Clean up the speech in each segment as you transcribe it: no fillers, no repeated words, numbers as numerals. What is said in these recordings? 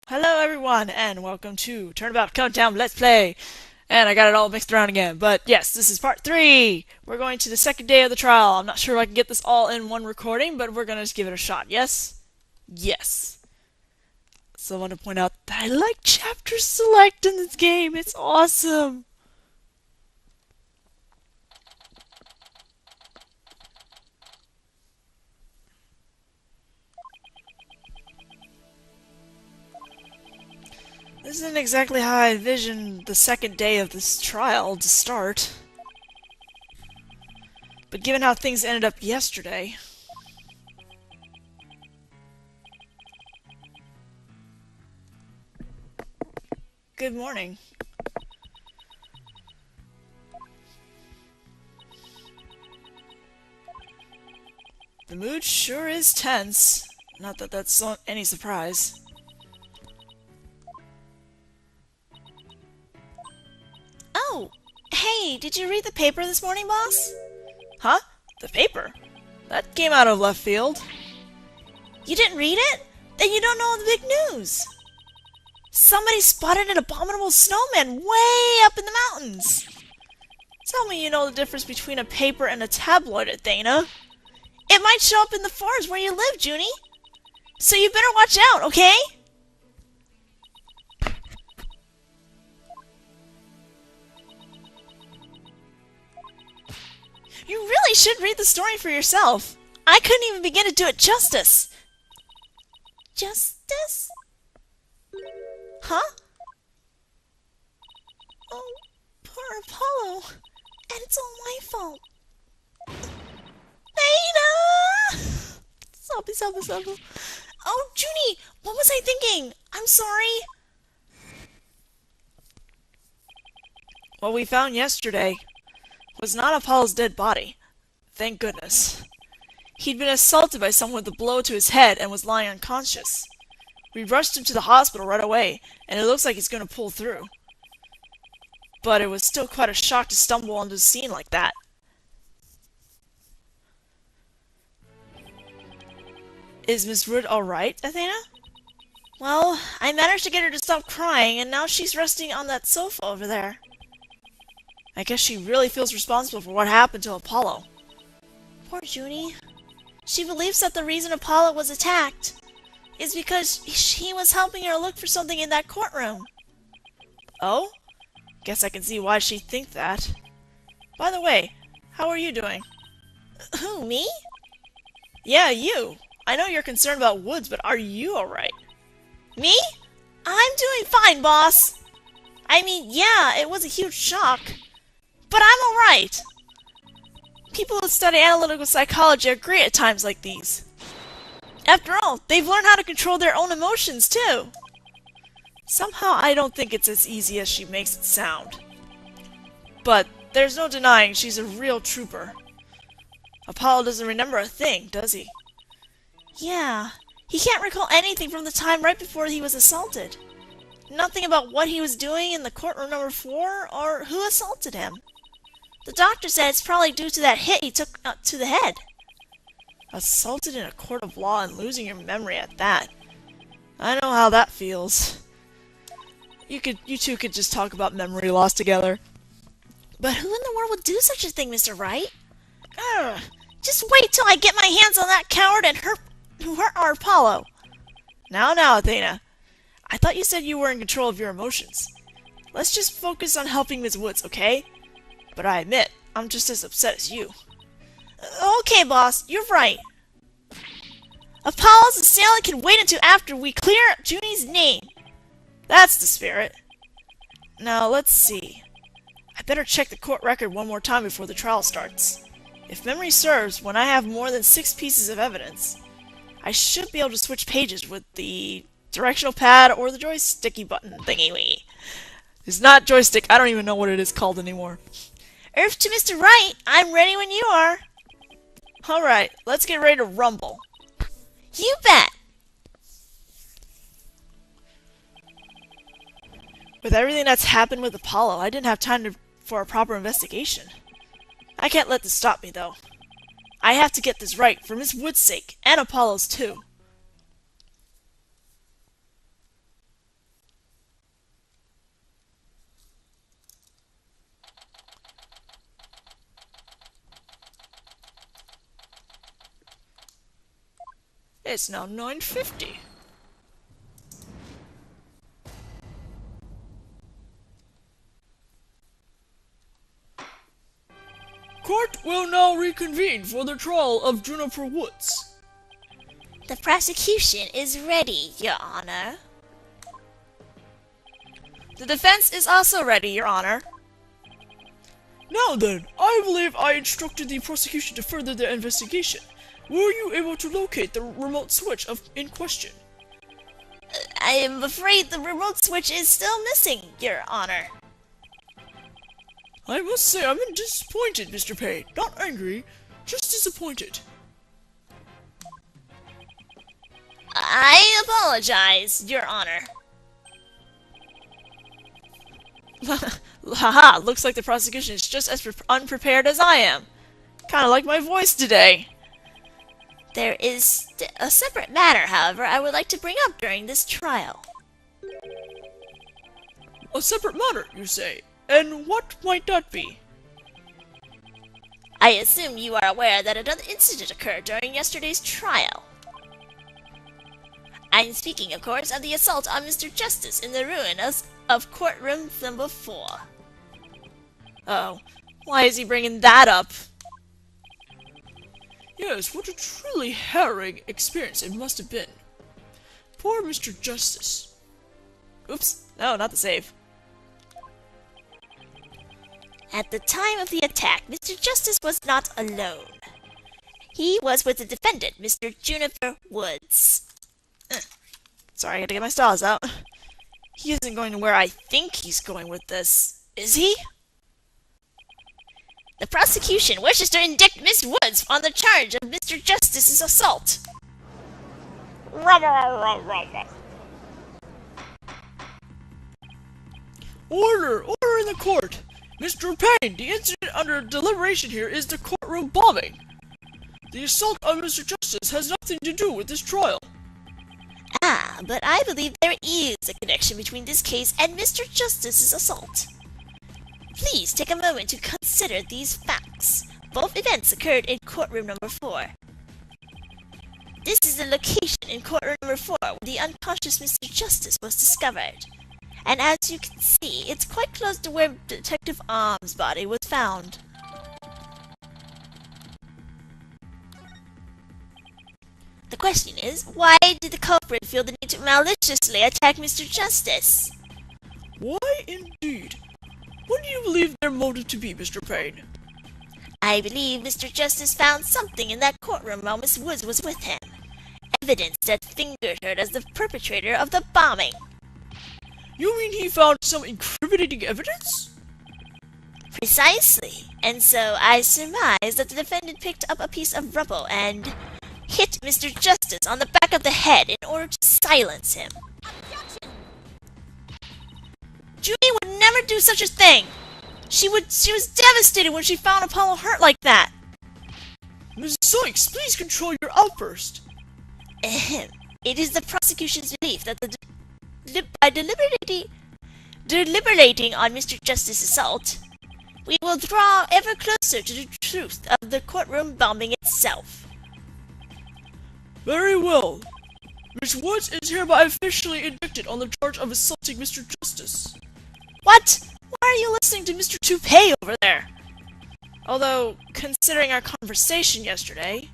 Hello everyone, and welcome to Turnabout Countdown Let's Play. And I got it all mixed around again, but yes, this is part 3! We're going to the second day of the trial. I'm not sure if I can get this all in one recording, but we're gonna just give it a shot, yes? Yes. So I want to point out that I like chapter select in this game. It's awesome! This isn't exactly how I envisioned the second day of this trial to start. But given how things ended up yesterday... Good morning. The mood sure is tense. Not that that's any surprise. Oh, hey, did you read the paper this morning, boss? Huh? The paper? That came out of left field. You didn't read it? Then you don't know the big news. Somebody spotted an abominable snowman way up in the mountains. Tell me you know the difference between a paper and a tabloid, Athena. It might show up in the forest where you live, Junie. So you better watch out, okay? You really should read the story for yourself. I couldn't even begin to do it justice. Justice? Huh? Oh, poor Apollo. And it's all my fault. Athena! Sobby. Oh, Junie, what was I thinking? I'm sorry. What we found yesterday was not Apollo's dead body. Thank goodness. He'd been assaulted by someone with a blow to his head and was lying unconscious. We rushed him to the hospital right away, and it looks like he's going to pull through. But it was still quite a shock to stumble onto the scene like that. Is Miss Wood alright, Athena? Well, I managed to get her to stop crying, and now she's resting on that sofa over there. I guess she really feels responsible for what happened to Apollo. Poor Junie. She believes that the reason Apollo was attacked is because he was helping her look for something in that courtroom. Oh? Guess I can see why she'd think that. By the way, how are you doing? Who, me? Yeah, you! I know you're concerned about Woods, but are you alright? Me? I'm doing fine, boss! I mean, yeah, it was a huge shock. But I'm alright! People who study analytical psychology are great at times like these. After all, they've learned how to control their own emotions, too. Somehow I don't think it's as easy as she makes it sound. But there's no denying she's a real trooper. Apollo doesn't remember a thing, does he? Yeah, he can't recall anything from the time right before he was assaulted. Nothing about what he was doing in the courtroom number 4 or who assaulted him. The doctor said it's probably due to that hit he took to the head. Assaulted in a court of law and losing your memory at that. I know how that feels. You two could just talk about memory loss together. But who in the world would do such a thing, Mr. Wright? Ugh, just wait till I get my hands on that coward and who hurt our Apollo. Now, Athena. I thought you said you were in control of your emotions. Let's just focus on helping Miss Woods, okay? But I admit, I'm just as upset as you. Okay, boss, you're right. Apollo's assailant can wait until after we clear up Junie's name. That's the spirit. Now, let's see. I better check the court record one more time before the trial starts. If memory serves, when I have more than 6 pieces of evidence, I should be able to switch pages with the directional pad or the joysticky button thingy-wingy. It's not joystick, I don't even know what it is called anymore. Earth to Mr. Wright, I'm ready when you are. Alright, let's get ready to rumble. You bet! With everything that's happened with Apollo, I didn't have time for a proper investigation. I can't let this stop me, though. I have to get this right for Miss Wood's sake, and Apollo's too. It's now 9:50. Court will now reconvene for the trial of Juniper Woods. The prosecution is ready, Your Honor. The defense is also ready, Your Honor. Now then, I believe I instructed the prosecution to further their investigation. Were you able to locate the remote switch in question? I am afraid the remote switch is still missing, Your Honor. I must say I'm disappointed, Mr. Payne. Not angry, just disappointed. I apologize, Your Honor. Haha, looks like the prosecution is just as unprepared as I am. Kinda like my voice today. There is a separate matter, however, I would like to bring up during this trial. A separate matter, you say? And what might that be? I assume you are aware that another incident occurred during yesterday's trial. I'm speaking, of course, of the assault on Mr. Justice in the ruins of courtroom number 4. Oh, why is he bringing that up? Yes, what a truly harrowing experience it must have been. Poor Mr. Justice. Oops, no, not the save. At the time of the attack, Mr. Justice was not alone. He was with the defendant, Mr. Juniper Woods. Sorry, I had to get my stars out. He isn't going to where I think he's going with this, is he? The prosecution wishes to indict Miss Woods on the charge of Mr. Justice's assault. Order! Order in the court! Mr. Payne, the incident under deliberation here is the courtroom bombing. The assault on Mr. Justice has nothing to do with this trial. Ah, but I believe there is a connection between this case and Mr. Justice's assault. Please take a moment to consider these facts. Both events occurred in courtroom number 4. This is the location in courtroom number 4 where the unconscious Mr. Justice was discovered. And as you can see, it's quite close to where Detective Arm's body was found. The question is, why did the culprit feel the need to maliciously attack Mr. Justice? Why indeed? What do you believe their motive to be, Mr. Payne? I believe Mr. Justice found something in that courtroom while Miss Woods was with him. Evidence that fingered her as the perpetrator of the bombing. You mean he found some incriminating evidence? Precisely. And so I surmise that the defendant picked up a piece of rubble and hit Mr. Justice on the back of the head in order to silence him. Objection! Judy would never do such a thing! She was devastated when she found Apollo hurt like that! Ms. Sykes, please control your outburst! Ahem. It is the prosecution's belief that by deliberating on Mr. Justice's assault, we will draw ever closer to the truth of the courtroom bombing itself. Very well. Miss Woods is hereby officially indicted on the charge of assaulting Mr. Justice. What? Why are you listening to Mr. Toupee over there? Although, considering our conversation yesterday...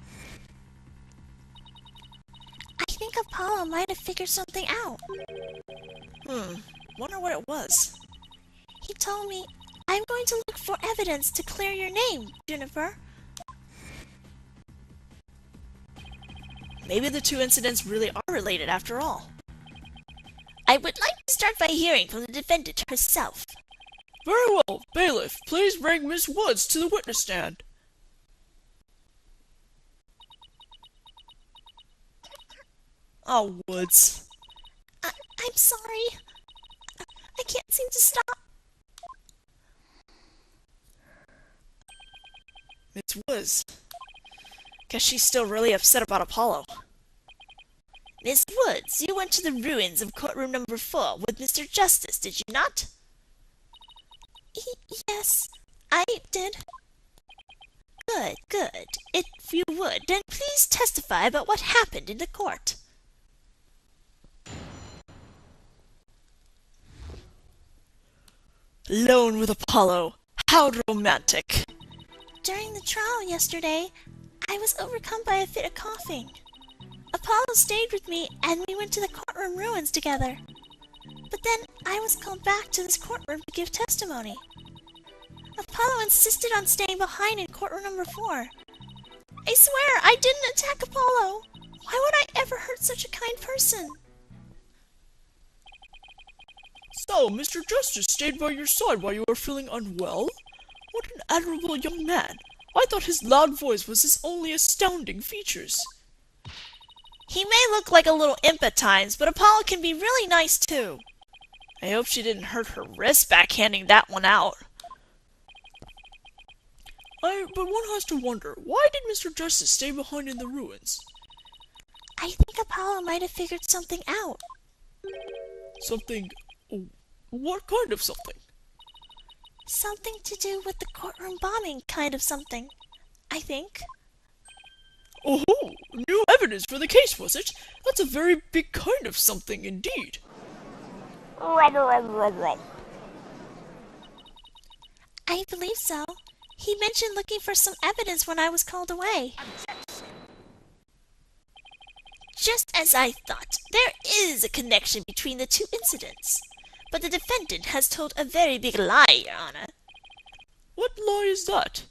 I think Apollo might have figured something out. Wonder what it was. He told me, I'm going to look for evidence to clear your name, Juniper. Maybe the two incidents really are related after all. I would like to start by hearing from the defendant herself. Very well. Bailiff, please bring Miss Woods to the witness stand. Oh, Woods. I'm sorry. I can't seem to stop. Miss Woods. Guess she's still really upset about Apollo. Miss Woods, you went to the ruins of courtroom number 4 with Mr. Justice, did you not? Yes, I did. Good, good. If you would, then please testify about what happened in the court. Alone with Apollo. How romantic. During the trial yesterday, I was overcome by a fit of coughing. Apollo stayed with me, and we went to the courtroom ruins together. But then I was called back to this courtroom to give testimony. Apollo insisted on staying behind in courtroom number 4. I swear I didn't attack Apollo. Why would I ever hurt such a kind person? So, Mr. Justice stayed by your side while you were feeling unwell? What an admirable young man. I thought his loud voice was his only astounding features. He may look like a little imp at times, but Apollo can be really nice too. I hope she didn't hurt her wrist backhanding that one out. But one has to wonder, why did Mr. Justice stay behind in the ruins? I think Apollo might have figured something out. Something... what kind of something? Something to do with the courtroom bombing kind of something, I think. Oh, new evidence for the case, was it? That's a very big kind of something indeed. I believe so. He mentioned looking for some evidence when I was called away. Just as I thought, there is a connection between the two incidents. But the defendant has told a very big lie, Your Honor. What lie is that?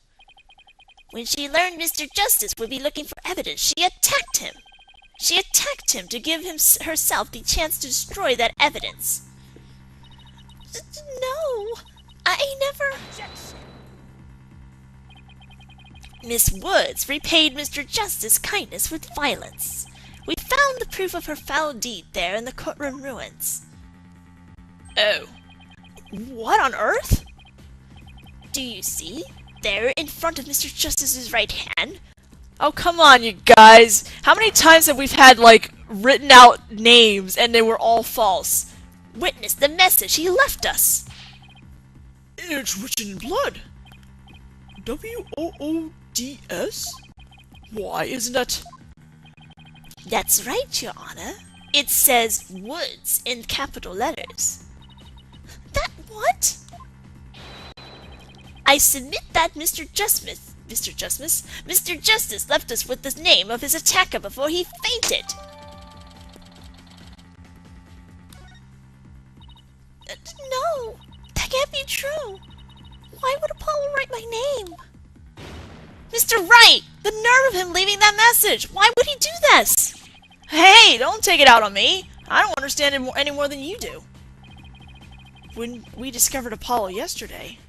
When she learned Mr. Justice would be looking for evidence, she attacked him. She attacked him to give herself the chance to destroy that evidence. No, I never... Miss Woods repaid Mr. Justice's kindness with violence. We found the proof of her foul deed there in the courtroom ruins. Oh. What on earth? Do you see? There, in front of Mr. Justice's right hand. Oh, come on, you guys. How many times have we had, written out names and they were all false? Witness the message he left us. It's written in blood. W-O-O-D-S? Why, isn't that... That's right, Your Honor. It says Woods in capital letters. That what? I submit that Mr. Justice left us with the name of his attacker before he fainted. No, that can't be true. Why would Apollo write my name? Mr. Wright! The nerve of him leaving that message! Why would he do this? Hey, don't take it out on me. I don't understand it any more than you do. When we discovered Apollo yesterday...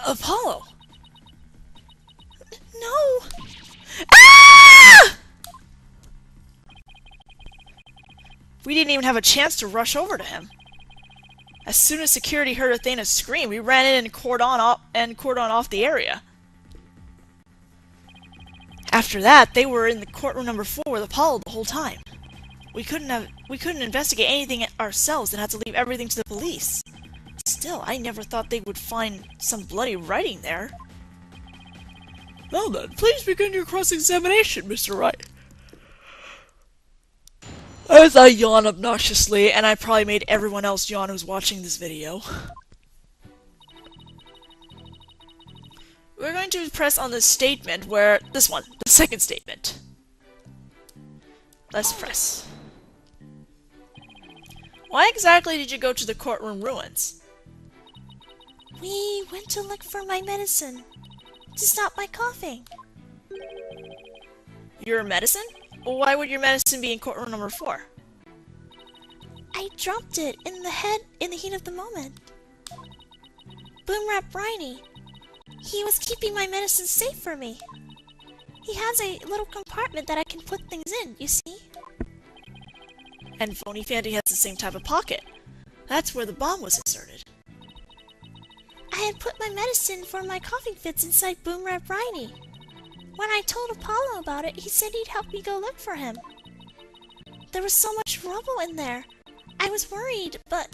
Apollo! No! Ah! We didn't even have a chance to rush over to him. As soon as security heard Athena's scream, we ran in and cordoned off the area. After that, they were in the courtroom number 4 with Apollo the whole time. We couldn't investigate anything ourselves and had to leave everything to the police. Still, I never thought they would find some bloody writing there. Well then, please begin your cross-examination, Mr. Wright. As I yawn obnoxiously, and I probably made everyone else yawn who's watching this video. We're going to press on this statement where... this one, the second statement. Let's press. Why exactly did you go to the courtroom ruins? We went to look for my medicine. To stop my coughing. Your medicine? Well, why would your medicine be in courtroom number 4? I dropped it in the heat of the moment. Boomrat Briny. He was keeping my medicine safe for me. He has a little compartment that I can put things in, you see? And Phony Fandy has the same type of pocket. That's where the bomb was inserted. I had put my medicine for my coughing fits inside Boomrat Briny. When I told Apollo about it, he said he'd help me go look for him. There was so much rubble in there. I was worried, but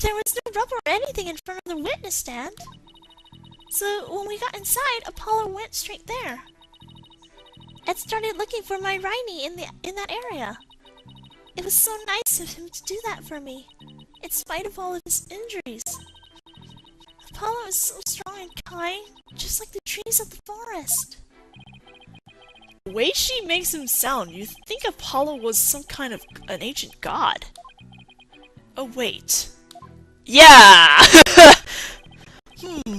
there was no rubble or anything in front of the witness stand. So when we got inside, Apollo went straight there and started looking for my Riney in that area. It was so nice of him to do that for me, in spite of all of his injuries. Apollo is so strong and kind, just like the trees of the forest. The way she makes him sound, you think Apollo was some kind of an ancient god. Oh, wait. Yeah!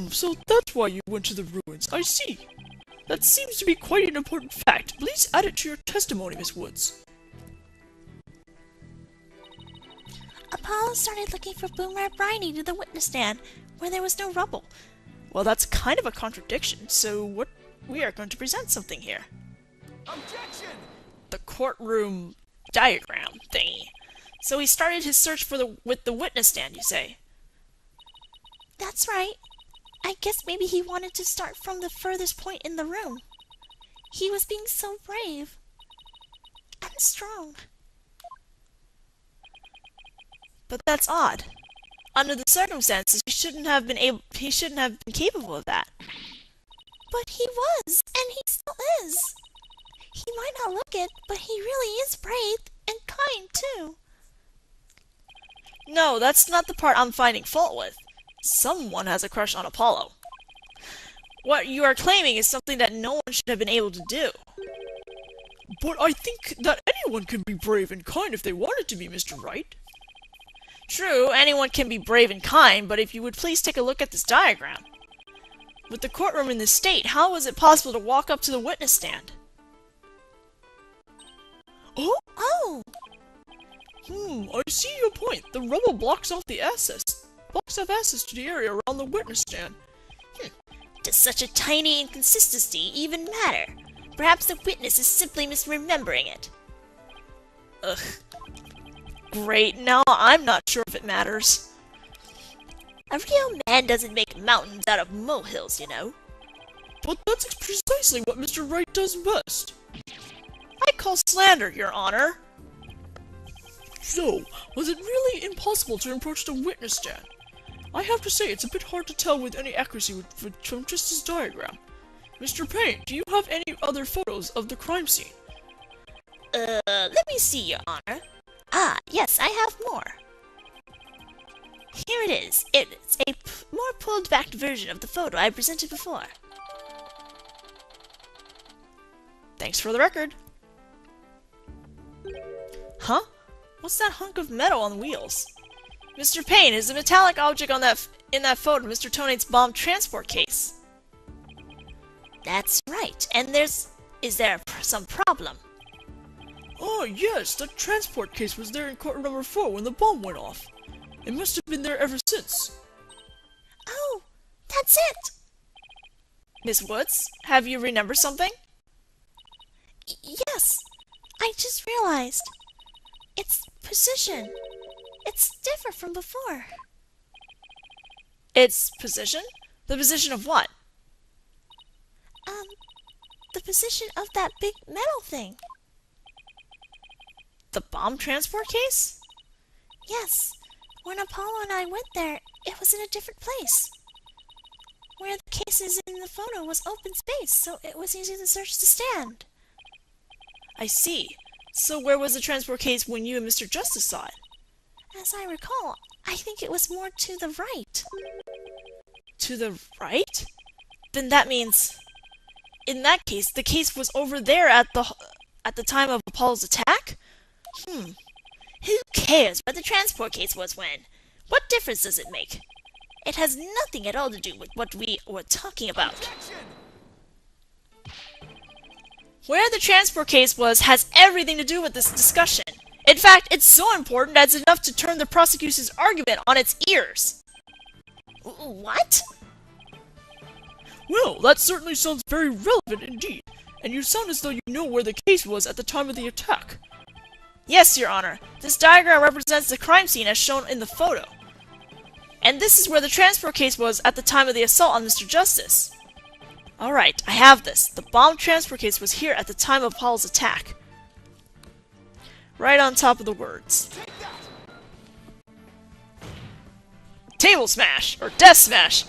So that's why you went to the ruins. I see. That seems to be quite an important fact. Please add it to your testimony, Miss Woods. Apollo started looking for Boomerang Briny to the witness stand, where there was no rubble. Well, that's kind of a contradiction, so we are going to present something here. Objection! The courtroom diagram thingy. So he started his search with the witness stand, you say? That's right. I guess maybe he wanted to start from the furthest point in the room. He was being so brave and strong. But that's odd. Under the circumstances, he shouldn't have been capable of that. But he was, and he still is. He might not look it, but he really is brave and kind too. No, that's not the part I'm finding fault with. Someone has a crush on Apollo. What you are claiming is something that no one should have been able to do. But I think that anyone can be brave and kind if they wanted to be, Mr. Wright. True, anyone can be brave and kind, but if you would please take a look at this diagram. With the courtroom in this state, how was it possible to walk up to the witness stand? Oh! I see your point. The rubble blocks off access to the area around the witness stand. Does such a tiny inconsistency even matter? Perhaps the witness is simply misremembering it. Ugh. Great, now I'm not sure if it matters. A real man doesn't make mountains out of molehills, you know. But that's precisely what Mr. Wright does best. I call slander, Your Honor. So, was it really impossible to approach the witness stand? I have to say it's a bit hard to tell with any accuracy from just this diagram. Mr. Payne, do you have any other photos of the crime scene? Let me see, Your Honor. Ah, yes, I have more. Here it is. It's a more pulled-back version of the photo I presented before. Thanks for the record. Huh? What's that hunk of metal on the wheels? Mr. Payne, is the metallic object in that photo Mr. Tonate's bomb transport case? That's right. And is there some problem? Oh, yes, the transport case was there in court number 4 when the bomb went off. It must have been there ever since. Oh, that's it! Miss Woods, have you remembered something? Yes, I just realized. Its position. It's different from before. Its position? The position of what? The position of that big metal thing. The bomb transport case? Yes. When Apollo and I went there, it was in a different place. Where the cases in the photo was open space, so it was easy to search the stand. I see. So where was the transport case when you and Mr. Justice saw it? As I recall, I think it was more to the right. To the right? Then that means... In that case, the case was over there at the time of Apollo's attack? Who cares where the transport case was when? What difference does it make? It has nothing at all to do with what we were talking about. Objection! Where the transport case was has everything to do with this discussion. In fact, it's so important that it's enough to turn the prosecution's argument on its ears. What? Well, that certainly sounds very relevant indeed, and you sound as though you know where the case was at the time of the attack. Yes, Your Honor. This diagram represents the crime scene as shown in the photo. And this is where the transport case was at the time of the assault on Mr. Justice. Alright, I have this. The bomb transport case was here at the time of Apollo's attack. Right on top of the words. Table smash! Or death smash!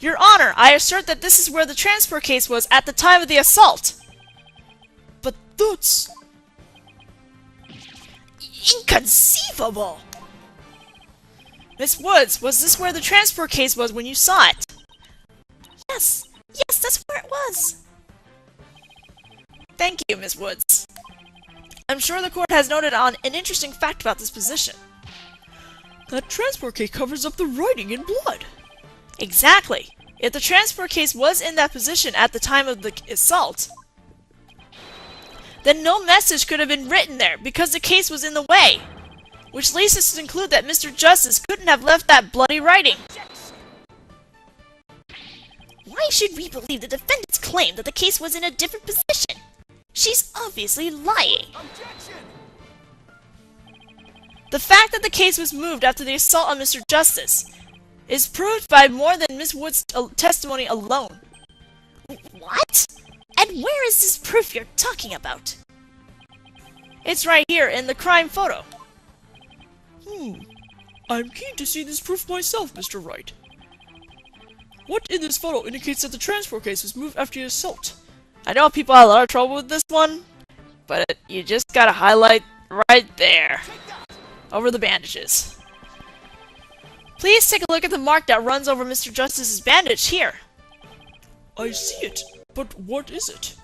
Your Honor, I assert that this is where the transport case was at the time of the assault. But that's inconceivable! Miss Woods, was this where the transport case was when you saw it? Yes, that's where it was. Thank you, Miss Woods. I'm sure the court has noted on an interesting fact about this position. that transport case covers up the writing in blood. Exactly. If the transport case was in that position at the time of the assault, then no message could have been written there because the case was in the way. Which leads us to conclude that Mr. Justice couldn't have left that bloody writing. Why should we believe the defendant's claim that the case was in a different position? She's obviously lying. Objection! The fact that the case was moved after the assault on Mr. Justice is proved by more than Miss Wood's testimony alone. What? And where is this proof you're talking about? It's right here in the crime photo. I'm keen to see this proof myself, Mr. Wright. What in this photo indicates that the transport case was moved after the assault? I know people had a lot of trouble with this one, but you just gotta highlight right there, over the bandages. Please take a look at the mark that runs over Mr. Justice's bandage here. I see it, but what is it?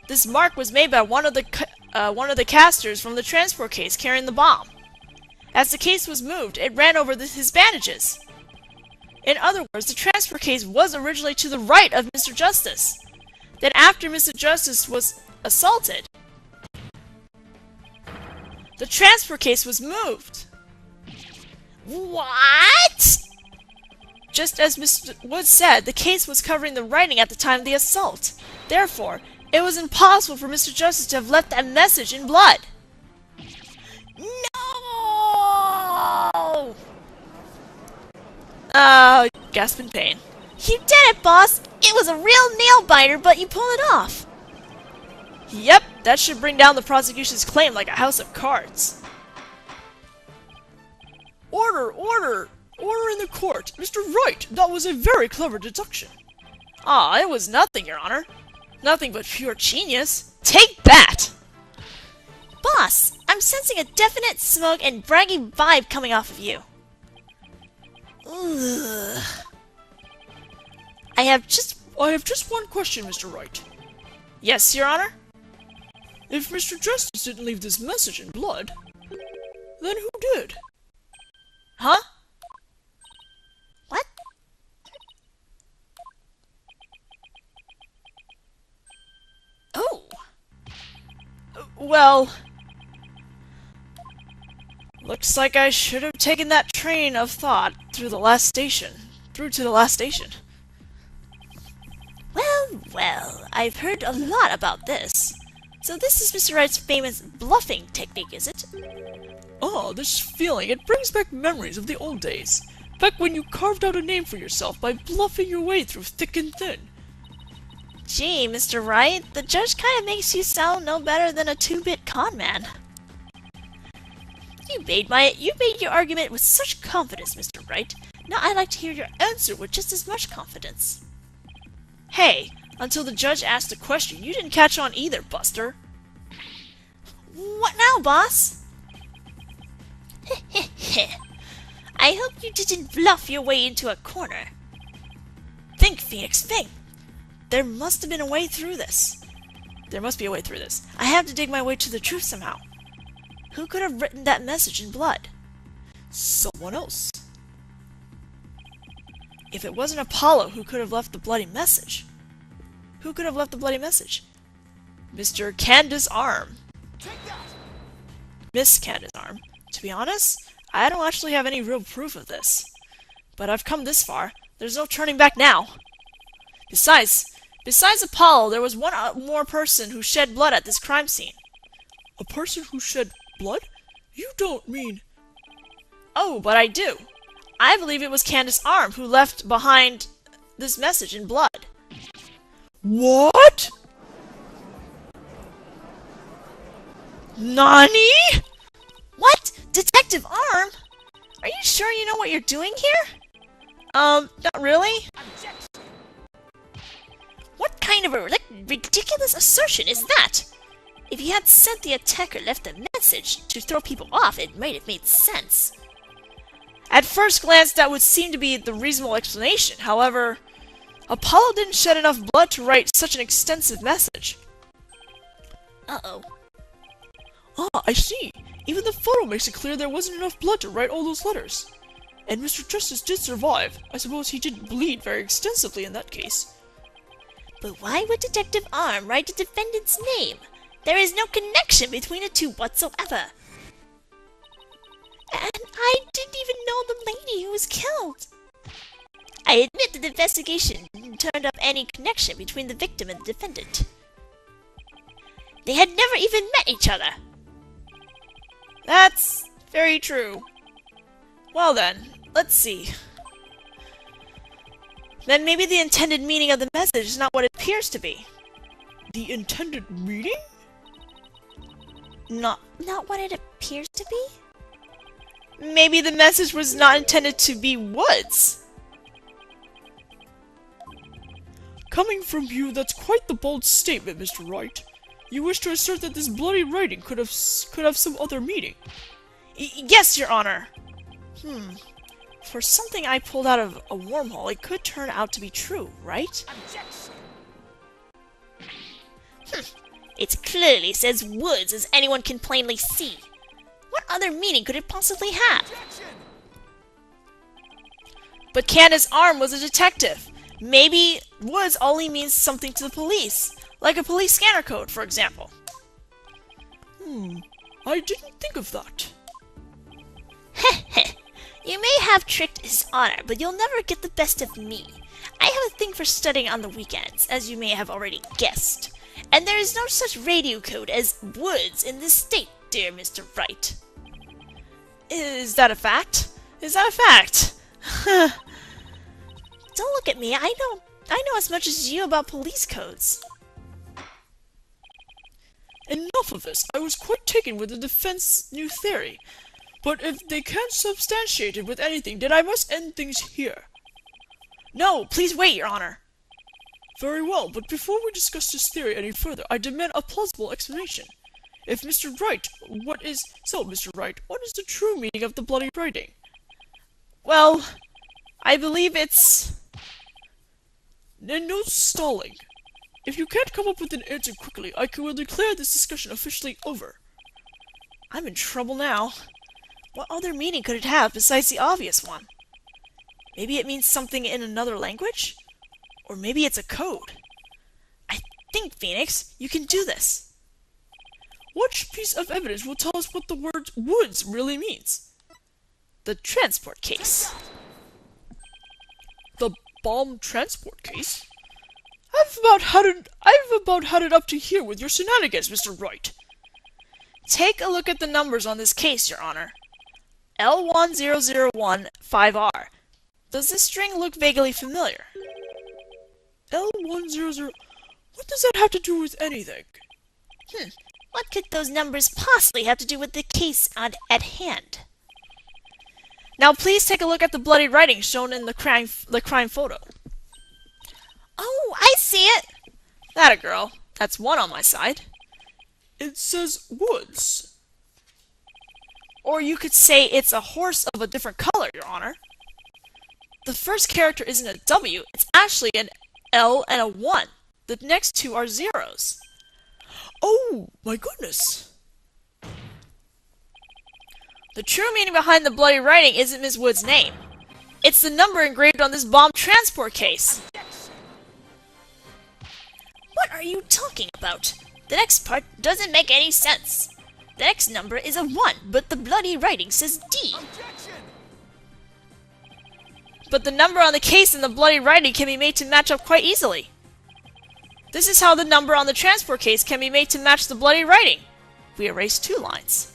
This mark was made by one of the casters from the transport case carrying the bomb. As the case was moved, it ran over his bandages. In other words, the transport case was originally to the right of Mr. Justice. Then after Mr. Justice was assaulted, the transport case was moved. What? Just as Mr. Wood said, the case was covering the writing at the time of the assault. Therefore, it was impossible for Mr. Justice to have left that message in blood. No! Gasp in pain. You did it, boss! It was a real nail-biter, but you pulled it off! Yep, that should bring down the prosecution's claim like a house of cards. Order! Order! Order in the court! Mr. Wright, that was a very clever deduction. Aw, it was nothing, Your Honor. Nothing but pure genius. Take that! Boss, I'm sensing a definite smug and braggy vibe coming off of you. Ugh. I have just one question, Mr. Wright. Yes, Your Honor? If Mr. Justice didn't leave this message in blood, then who did? Huh? What? Oh. Well, looks like I should have taken that train of thought through to the last station. Well, I've heard a lot about this. So this is Mr. Wright's famous bluffing technique, is it? Ah, this feeling, it brings back memories of the old days. Back when you carved out a name for yourself by bluffing your way through thick and thin. Gee, Mr. Wright, the judge kind of makes you sound no better than a two-bit con man. You made your argument with such confidence, Mr. Wright. Now I'd like to hear your answer with just as much confidence. Hey, until the judge asked a question, you didn't catch on either, Buster. What now, boss? I hope you didn't bluff your way into a corner. Think, Phoenix, think. There must have been a way through this. There must be a way through this. I have to dig my way to the truth somehow. Who could have written that message in blood? Someone else. If it wasn't Apollo, who could have left the bloody message? Who could have left the bloody message? Mr. Candace Arm. Miss Candace Arm. To be honest, I don't actually have any real proof of this. But I've come this far. There's no turning back now. Besides Apollo, there was one more person who shed blood at this crime scene. A person who shed blood? You don't mean... Oh, but I do. I believe it was Candace Arm who left behind this message in blood. What? Nani? What? Detective Arm? Are you sure you know what you're doing here? Not really. ridiculous assertion is that? If he had said the attacker left a message to throw people off, it might have made sense. At first glance, that would seem to be the reasonable explanation. However, Apollo didn't shed enough blood to write such an extensive message. Uh-oh. Ah, I see. Even the photo makes it clear there wasn't enough blood to write all those letters. And Mr. Justice did survive. I suppose he didn't bleed very extensively in that case. But why would Detective Arm write the defendant's name? There is no connection between the two whatsoever. And I didn't even know the lady who was killed. I admit that the investigation didn't turn up any connection between the victim and the defendant. They had never even met each other. That's very true. Well then, let's see. Then maybe the intended meaning of the message is not what it appears to be. The intended meaning? Not what it appears to be? Maybe the message was not intended to be Woods. Coming from you, that's quite the bold statement, Mr. Wright. You wish to assert that this bloody writing could have some other meaning. Yes, Your Honor. For something I pulled out of a wormhole, it could turn out to be true, right? It clearly says Woods, as anyone can plainly see. What other meaning could it possibly have? But Candace Arm was a detective. Maybe Woods only means something to the police, like a police scanner code, for example. I didn't think of that. Heh. You may have tricked His Honor, but you'll never get the best of me. I have a thing for studying on the weekends, as you may have already guessed. And there is no such radio code as Woods in this state, dear Mr. Wright. Is that a fact? Is that a fact? Don't look at me, I know as much as you about police codes. Enough of this. I was quite taken with the defense's new theory. But if they can't substantiate it with anything, then I must end things here. No, please wait, Your Honor. Very well, but before we discuss this theory any further, I demand a plausible explanation. If Mr. Wright, Mr. Wright, what is the true meaning of the bloody writing? Well, I believe it's... And no stalling. If you can't come up with an answer quickly, I will declare this discussion officially over. I'm in trouble now. What other meaning could it have besides the obvious one? Maybe it means something in another language? Or maybe it's a code. I think, Phoenix, you can do this. Which piece of evidence will tell us what the word Woods really means? The transport case. The bomb transport case? I've about had it up to here with your shenanigans, Mr. Wright. Take a look at the numbers on this case, Your Honor. L10015R. Does this string look vaguely familiar? L100... What does that have to do with anything? What could those numbers possibly have to do with the case at hand? Now please take a look at the bloody writing shown in the crime photo. Oh, I see it! That a girl. That's one on my side. It says Woods. Or you could say it's a horse of a different color, Your Honor. The first character isn't a W, it's actually an L and a 1. The next two are zeros. Oh, my goodness. The true meaning behind the bloody writing isn't Miss Wood's name. It's the number engraved on this bomb transport case. What are you talking about? The next part doesn't make any sense. The next number is a 1, but the bloody writing says D. But the number on the case and the bloody writing can be made to match up quite easily. This is how the number on the transport case can be made to match the bloody writing. We erase 2 lines.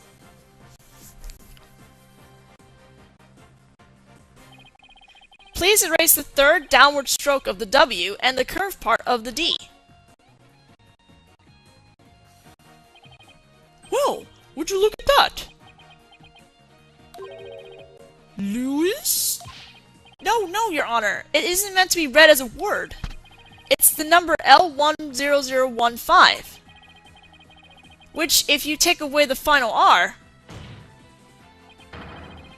Please erase the third downward stroke of the W and the curved part of the D. Well, would you look at that? Lewis? No, Your Honor. It isn't meant to be read as a word. It's the number L10015R. 10015. Which, if you take away the final R,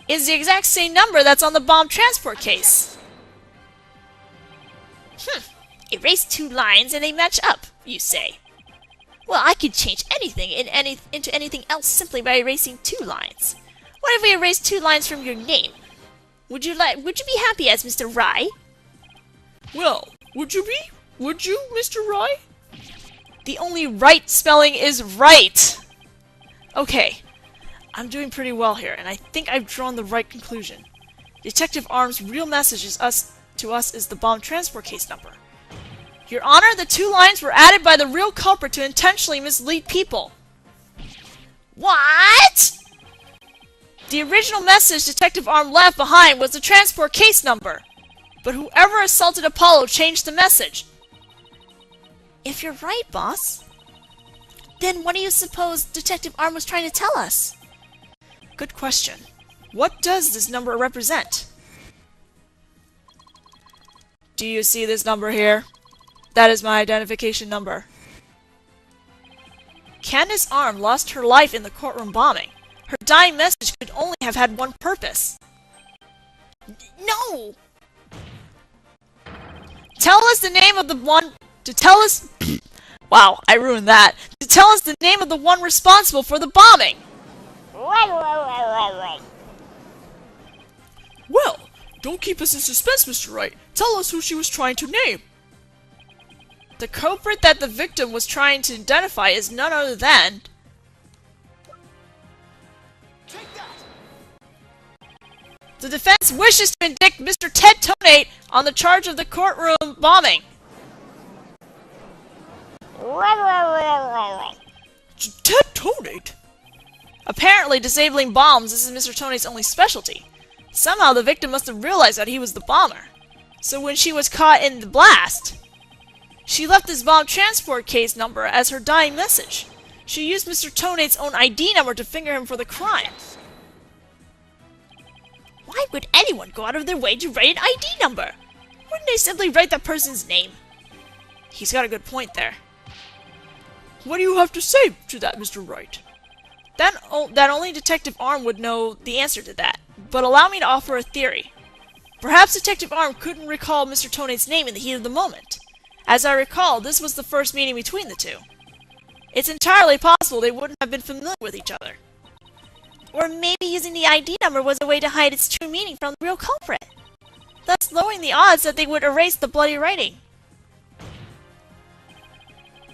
is the exact same number that's on the bomb transport case. Erase 2 lines and they match up, you say. Well, I could change anything into anything else simply by erasing 2 lines. What if we erase 2 lines from your name? Would you be happy as Mr. Rye? Well, would you be? Would you, Mr. Rye? The only right spelling is right! Okay, I'm doing pretty well here, and I think I've drawn the right conclusion. Detective Arm's real message to us is the bomb transport case number. Your Honor, the 2 lines were added by the real culprit to intentionally mislead people. What? The original message Detective Arm left behind was the transport case number, but whoever assaulted Apollo changed the message. If you're right, boss, then what do you suppose Detective Arm was trying to tell us? Good question. What does this number represent? Do you see this number here? That is my identification number. Candace Arm lost her life in the courtroom bombing. Her dying message could only have had one purpose. No! Tell us the name of the one... To tell us... Wow, I ruined that. To tell us the name of the one responsible for the bombing! Well, don't keep us in suspense, Mr. Wright. Tell us who she was trying to name. The culprit that the victim was trying to identify is none other than... The defense wishes to indict Mr. Ted Tonate on the charge of the courtroom bombing. Ted Tonate? Apparently, disabling bombs is Mr. Tonate's only specialty. Somehow the victim must have realized that he was the bomber. So when she was caught in the blast, she left his bomb transport case number as her dying message. She used Mr. Tonate's own ID number to finger him for the crime. Why would anyone go out of their way to write an ID number? Wouldn't they simply write that person's name? He's got a good point there. What do you have to say to that, Mr. Wright? That only Detective Arm would know the answer to that, but allow me to offer a theory. Perhaps Detective Arm couldn't recall Mr. Tonate's name in the heat of the moment. As I recall, this was the first meeting between the two. It's entirely possible they wouldn't have been familiar with each other. Or maybe using the ID number was a way to hide its true meaning from the real culprit, thus lowering the odds that they would erase the bloody writing.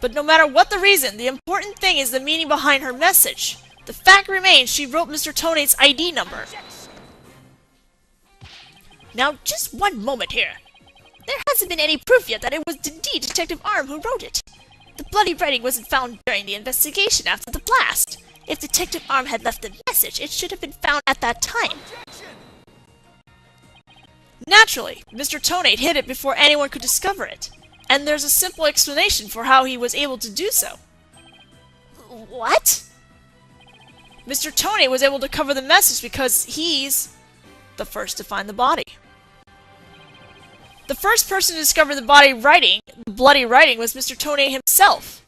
But no matter what the reason, the important thing is the meaning behind her message. The fact remains she wrote Mr. Tonate's ID number. Now, just one moment here. There hasn't been any proof yet that it was indeed Detective Arm who wrote it. The bloody writing wasn't found during the investigation after the blast. If Detective Arm had left the message, it should have been found at that time. Naturally, Mr. Tonate hid it before anyone could discover it. And there's a simple explanation for how he was able to do so. What? Mr. Tonate was able to cover the message because he's the first to find the body. The first person to discover the bloody writing was Mr. Tonate himself.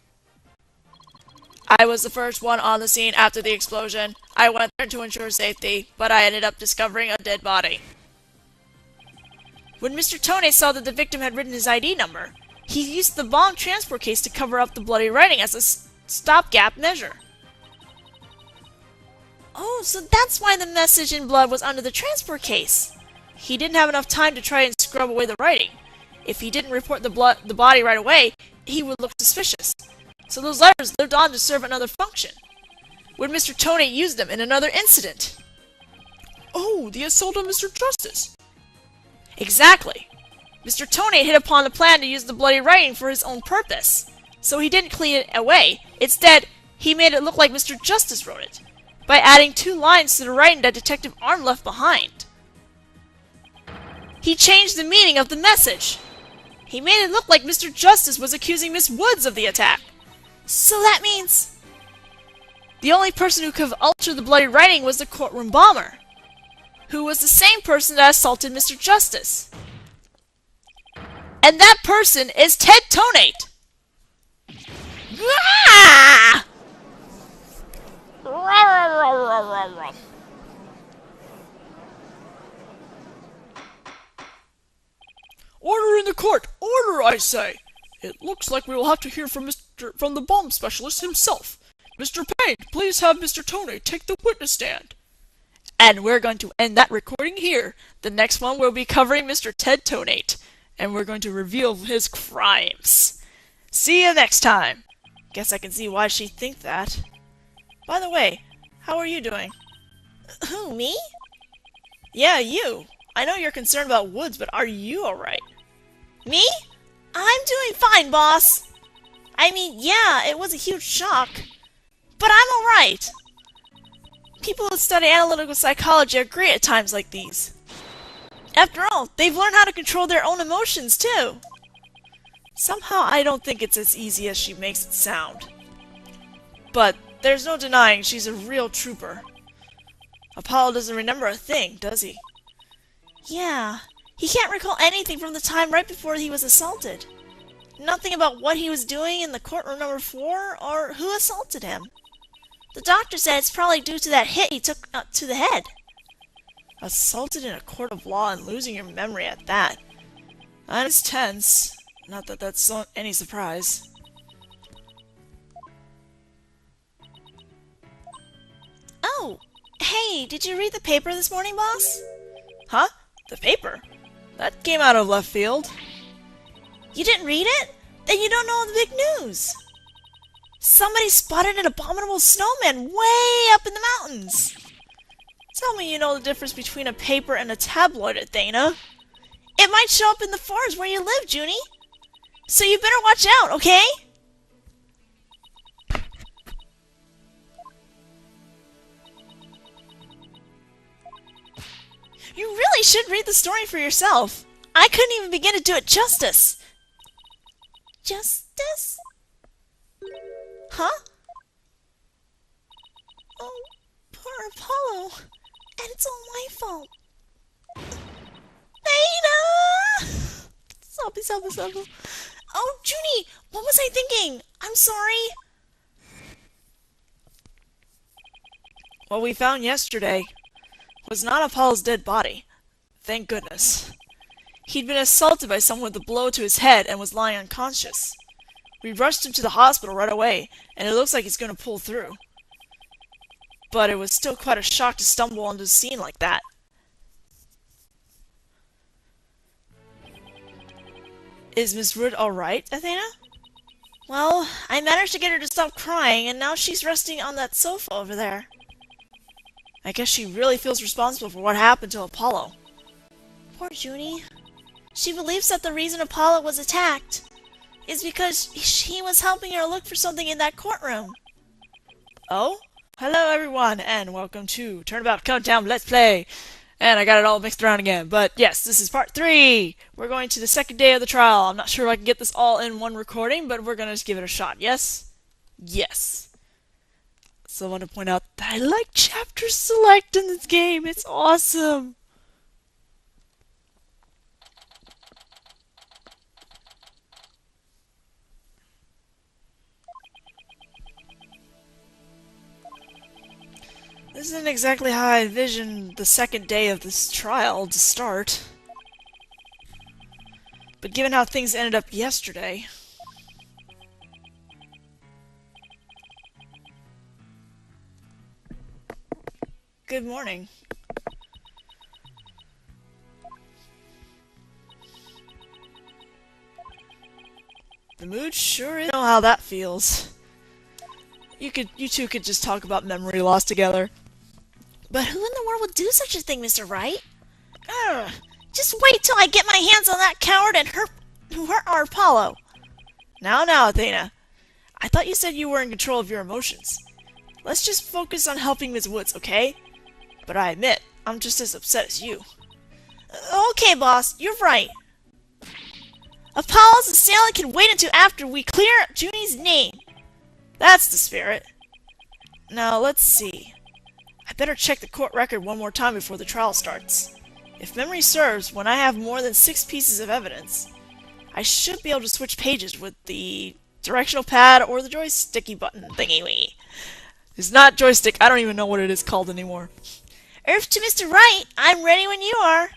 I was the first one on the scene after the explosion. I went there to ensure safety, but I ended up discovering a dead body. When Mr. Tonate saw that the victim had written his ID number, he used the bomb transport case to cover up the bloody writing as a stopgap measure. Oh, so that's why the message in blood was under the transport case. He didn't have enough time to try and scrub away the writing. If he didn't report the body right away, he would look suspicious. So those letters lived on to serve another function. When Mr. Tonate used them in another incident. Oh, the assault on Mr. Justice. Exactly. Mr. Tonate hit upon the plan to use the bloody writing for his own purpose. So he didn't clean it away. Instead, he made it look like Mr. Justice wrote it, by adding 2 lines to the writing that Detective Arm left behind. He changed the meaning of the message. He made it look like Mr. Justice was accusing Miss Woods of the attack. So that means... The only person who could have altered the bloody writing was the courtroom bomber, who was the same person that assaulted Mr. Justice. And that person is Ted Tonate! Ah! Order in the court! Order, I say! It looks like we will have to hear from the bomb specialist himself. Mr. Payne, please have Mr. Toney take the witness stand. And we're going to end that recording here. The next one will be covering Mr. Ted Tonate, and we're going to reveal his crimes. See you next time. Guess I can see why she'd think that. By the way, how are you doing? Who, me? Yeah, you. I know you're concerned about Woods, but are you alright? Me? I'm doing fine, boss. I mean, yeah, it was a huge shock. But I'm alright. People who study analytical psychology are great at times like these. After all, they've learned how to control their own emotions, too. Somehow I don't think it's as easy as she makes it sound. But there's no denying she's a real trooper. Apollo doesn't remember a thing, does he? Yeah, he can't recall anything from the time right before he was assaulted. Nothing about what he was doing in the courtroom number 4 or who assaulted him. The doctor said it's probably due to that hit he took to the head. Assaulted in a court of law and losing your memory at that. That is tense. Not that that's any surprise. Oh, hey, did you read the paper this morning, boss? Huh? The paper? That came out of left field. You didn't read it? Then you don't know the big news. Somebody spotted an abominable snowman way up in the mountains. Tell me you know the difference between a paper and a tabloid, Athena. It might show up in the forest where you live, Junie. So you better watch out, okay? You really should read the story for yourself. I couldn't even begin to do it justice. Justice? Huh? Oh, poor Apollo. And it's all my fault. Theta! Sobby. Oh, Junie, what was I thinking? I'm sorry. What we found yesterday was not Apollo's dead body. Thank goodness. He'd been assaulted by someone with a blow to his head and was lying unconscious. We rushed him to the hospital right away, and it looks like he's going to pull through. But it was still quite a shock to stumble onto the scene like that. Is Miss Wood alright, Athena? Well, I managed to get her to stop crying, and now she's resting on that sofa over there. I guess she really feels responsible for what happened to Apollo. Poor Junie. She believes that the reason Apollo was attacked is because he was helping her look for something in that courtroom. Oh? Hello everyone, and welcome to Turnabout Countdown Let's Play! And I got it all mixed around again, but yes, this is part 3! We're going to the second day of the trial. I'm not sure if I can get this all in one recording, but we're gonna just give it a shot, yes? Yes. So I want to point out that I like chapter select in this game. It's awesome! This isn't exactly how I envisioned the second day of this trial to start. But given how things ended up yesterday... Good morning. The mood sure is... I know how that feels. You two could just talk about memory loss together. But who in the world would do such a thing, Mr. Wright? Ugh, just wait till I get my hands on that coward and who hurt our Apollo. Now, Athena. I thought you said you were in control of your emotions. Let's just focus on helping Ms. Woods, okay? But I admit, I'm just as upset as you. Okay, boss, you're right. Apollo's assailant can wait until after we clear up Junie's name. That's the spirit. Now, let's see. I better check the court record one more time before the trial starts. If memory serves, when I have more than 6 pieces of evidence, I should be able to switch pages with the directional pad or the joysticky button thingy-wingy. It's not joystick. I don't even know what it is called anymore. Earth to Mr. Right, I'm ready when you are.